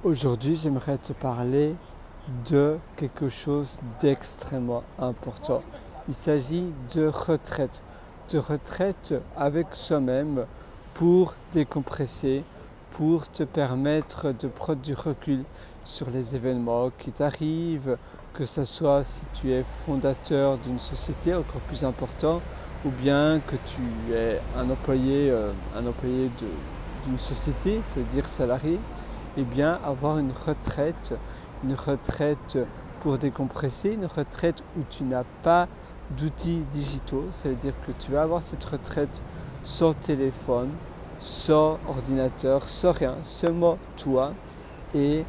Aujourd'hui, j'aimerais te parler de quelque chose d'extrêmement important. Il s'agit de retraite avec soi-même pour décompresser, pour te permettre de prendre du recul sur les événements qui t'arrivent, que ce soit si tu es fondateur d'une société encore plus important ou bien que tu es un employé d'une société, c'est-à-dire salarié. Eh bien, avoir une retraite pour décompresser, une retraite où tu n'as pas d'outils digitaux. Ça veut dire que tu vas avoir cette retraite sans téléphone, sans ordinateur, sans rien, seulement toi et,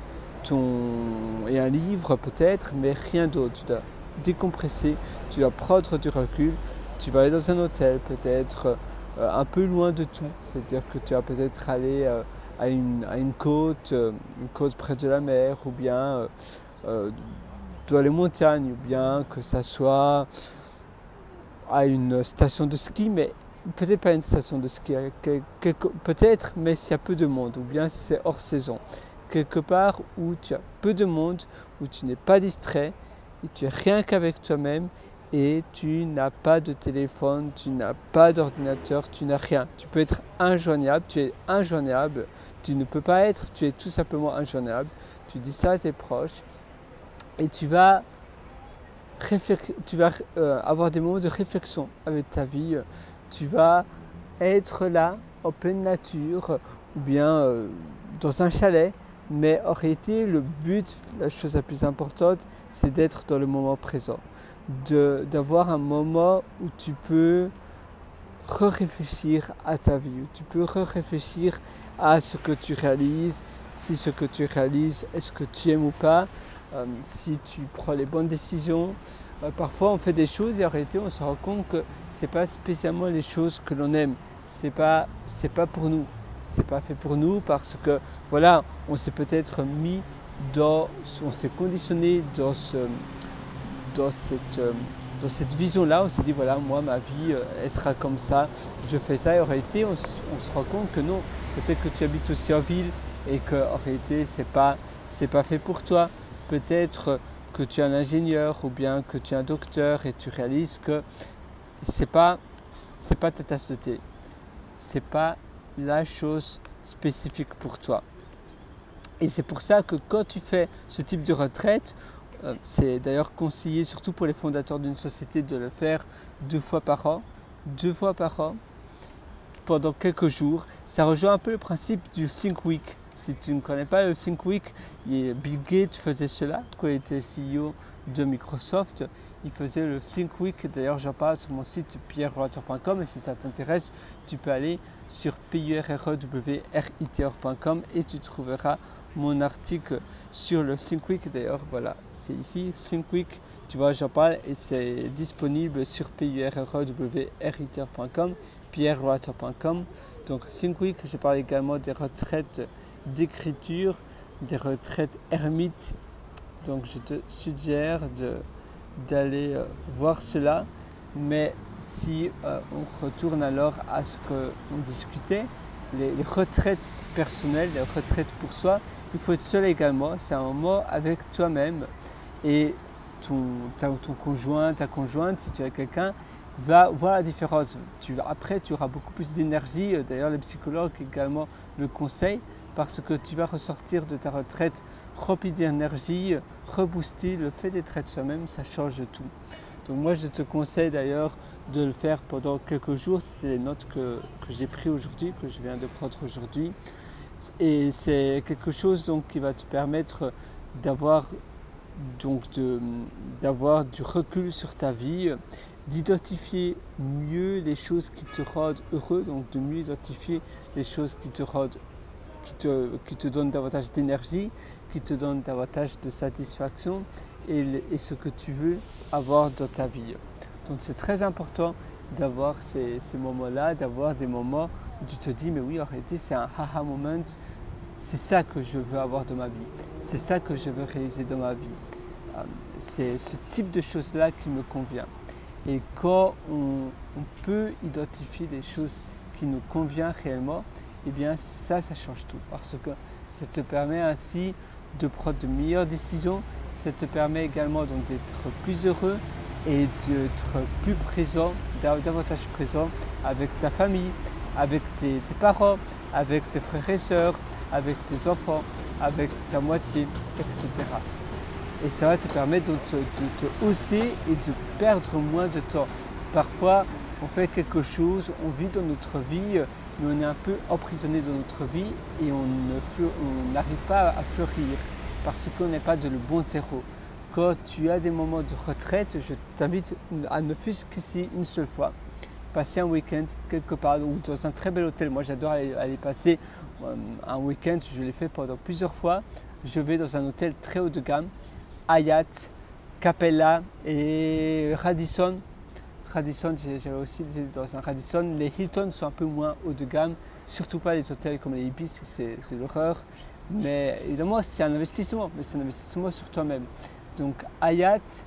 et un livre peut-être, mais rien d'autre. Tu dois décompresser, tu dois prendre du recul, tu vas aller dans un hôtel peut-être un peu loin de tout. C'est-à-dire que tu vas peut-être aller à une côte près de la mer, ou bien dans les montagnes, ou bien que ça soit à une station de ski, mais peut-être pas une station de ski, peut-être, mais s'il y a peu de monde, ou bien si c'est hors saison. Quelque part où tu as peu de monde, où tu n'es pas distrait, et tu es rien qu'avec toi-même, et tu n'as pas de téléphone, tu n'as pas d'ordinateur, tu n'as rien. Tu peux être injoignable, tu es injoignable, tu ne peux pas être, tu es tout simplement injoignable. Tu dis ça à tes proches et tu vas avoir des moments de réflexion avec ta vie. Tu vas être là en pleine nature ou bien dans un chalet. Mais en réalité, le but, la chose la plus importante, c'est d'être dans le moment présent. D'avoir un moment où tu peux réfléchir à ta vie, où tu peux réfléchir à ce que tu réalises, si ce que tu réalises, est-ce que tu aimes ou pas, si tu prends les bonnes décisions. Parfois on fait des choses et en réalité on se rend compte que ce n'est pas spécialement les choses que l'on aime, c'est pas pour nous, c'est pas fait pour nous parce que voilà, on s'est peut-être mis on s'est conditionné dans cette vision-là, on s'est dit voilà, moi ma vie elle sera comme ça, je fais ça, et en réalité on se rend compte que non, peut-être que tu habites aussi en ville et qu'en réalité c'est pas fait pour toi. Peut-être que tu es un ingénieur ou bien que tu es un docteur et tu réalises que c'est pas ta tasse de thé, c'est pas la chose spécifique pour toi. Et c'est pour ça que quand tu fais ce type de retraite, c'est d'ailleurs conseillé surtout pour les fondateurs d'une société de le faire 2 fois par an, pendant quelques jours. Ça rejoint un peu le principe du Think Week. Si tu ne connais pas le Think Week, Bill Gates faisait cela quand il était CEO de Microsoft. Il faisait le Think Week. D'ailleurs, j'en parle sur mon site pierreroator.com, et si ça t'intéresse, tu peux aller sur pierreroator.com et tu trouveras mon article sur le Think Week. D'ailleurs, voilà, c'est ici, Think Week. Tu vois, j'en parle et c'est disponible sur pierreroator.com. Donc, Think Week, je parle également des retraites d'écriture, des retraites ermites. Donc, je te suggère d'aller voir cela. Mais si on retourne alors à ce qu'on discutait, les retraites personnelles, les retraites pour soi, il faut être seul également. C'est un moment avec toi-même, et ton conjoint, ta conjointe, si tu as quelqu'un, va voir la différence. Après, tu auras beaucoup plus d'énergie. D'ailleurs, les psychologues également le conseillent, parce que tu vas ressortir de ta retraite rempli d'énergie, reboosté. Le fait d'être avec soi-même, ça change tout. Donc moi, je te conseille d'ailleurs de le faire pendant quelques jours. C'est les notes que j'ai prises aujourd'hui, que je viens de prendre aujourd'hui. Et c'est quelque chose donc qui va te permettre d'avoir du recul sur ta vie, d'identifier mieux les choses qui te rendent heureux, donc de mieux identifier les choses qui te donnent davantage d'énergie, qui te donnent davantage de satisfaction et ce que tu veux avoir dans ta vie. Donc c'est très important d'avoir ces moments-là, d'avoir des moments où tu te dis mais oui, en réalité c'est un aha moment, c'est ça que je veux avoir dans ma vie, c'est ça que je veux réaliser dans ma vie. C'est ce type de choses-là qui me convient. Et quand on peut identifier les choses qui nous conviennent réellement, eh bien ça change tout. Parce que Ça te permet ainsi de prendre de meilleures décisions. Ça te permet également donc d'être plus heureux et d'être plus présent, davantage présent avec ta famille, avec tes parents, avec tes frères et sœurs, avec tes enfants, avec ta moitié, etc. Et ça va te permettre de te hausser et de perdre moins de temps. Parfois, on fait quelque chose, on vit dans notre vie, mais on est un peu emprisonné dans notre vie et on n'arrive pas à fleurir parce qu'on n'est pas dans le bon terreau. Quand tu as des moments de retraite, je t'invite à ne fût-ce qu'essayer une seule fois. Passer un week-end quelque part ou dans un très bel hôtel. Moi, j'adore aller passer un week-end, je l'ai fait pendant plusieurs fois. Je vais dans un hôtel très haut de gamme, Hyatt, Capella et Radisson. Radisson, j'avais aussi été dans un Radisson. Les Hilton sont un peu moins haut de gamme, surtout pas les hôtels comme les Ibis, c'est l'horreur. Mais évidemment, c'est un investissement, mais c'est un investissement sur toi-même. Donc Hyatt,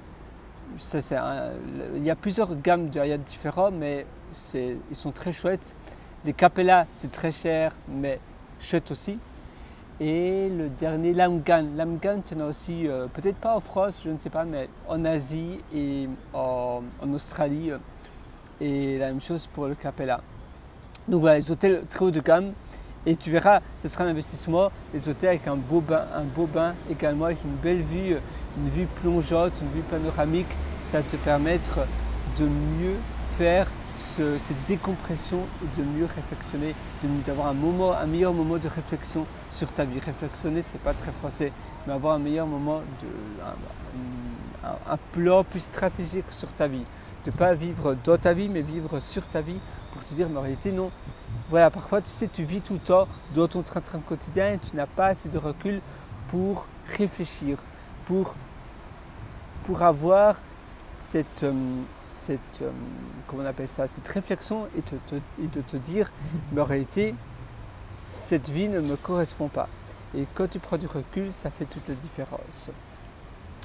il y a plusieurs gammes de Hyatt différents, mais ils sont très chouettes. Les Capella, c'est très cher, mais chouette aussi. Et le dernier, Langan. Langan, tu en as aussi, peut-être pas en France, je ne sais pas, mais en Asie et en Australie. Et la même chose pour le Capella. Donc voilà, les hôtels très haut de gamme. Et tu verras, ce sera un investissement. Les hôtels avec un beau bain également, avec une belle vue, une vue plongeante, une vue panoramique. Ça va te permettre de mieux faire cette décompression et de mieux réflexionner, d'avoir un meilleur moment de réflexion sur ta vie. Réflexionner, c'est pas très français, mais avoir un meilleur moment, un plan plus stratégique sur ta vie. De ne pas vivre dans ta vie, mais vivre sur ta vie pour te dire, mais en réalité, non. Voilà, parfois, tu sais, tu vis tout le temps dans ton train-train quotidien et tu n'as pas assez de recul pour réfléchir, pour avoir comment on appelle ça, cette réflexion et de te dire, mais en réalité, cette vie ne me correspond pas. Et quand tu prends du recul, ça fait toute la différence.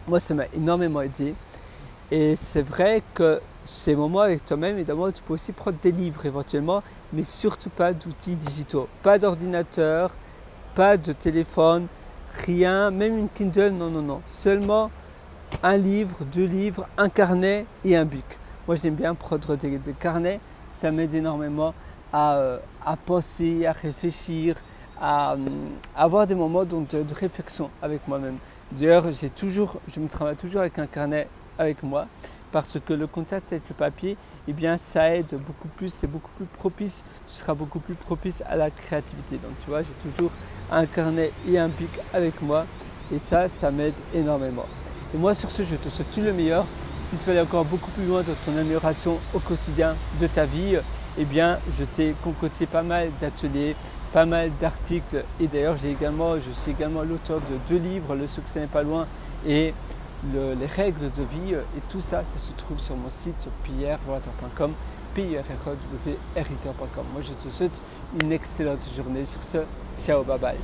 Moi, ça m'a énormément aidé. Et c'est vrai que ces moments avec toi-même, évidemment, tu peux aussi prendre des livres éventuellement, mais surtout pas d'outils digitaux. Pas d'ordinateur, pas de téléphone, rien, même une Kindle, non, non, non. Seulement un livre, 2 livres, un carnet et un bic. Moi, j'aime bien prendre des carnets, ça m'aide énormément à penser, à réfléchir, à avoir des moments de réflexion avec moi-même. D'ailleurs, je me travaille toujours avec un carnet avec moi parce que le contact avec le papier, eh bien, ça aide beaucoup plus, c'est beaucoup plus propice, tu seras beaucoup plus propice à la créativité. Donc, tu vois, j'ai toujours un carnet et un bic avec moi et ça m'aide énormément. Et moi, sur ce, je te souhaite tout le meilleur. Si tu veux aller encore beaucoup plus loin dans ton amélioration au quotidien de ta vie, eh bien, je t'ai concocté pas mal d'ateliers, pas mal d'articles. Et d'ailleurs, je suis également l'auteur de 2 livres, Le succès n'est pas loin et les règles de vie. Et tout ça, ça se trouve sur mon site pierrewriter.com, pierrewriter.com. Moi, je te souhaite une excellente journée. Sur ce, ciao, bye bye.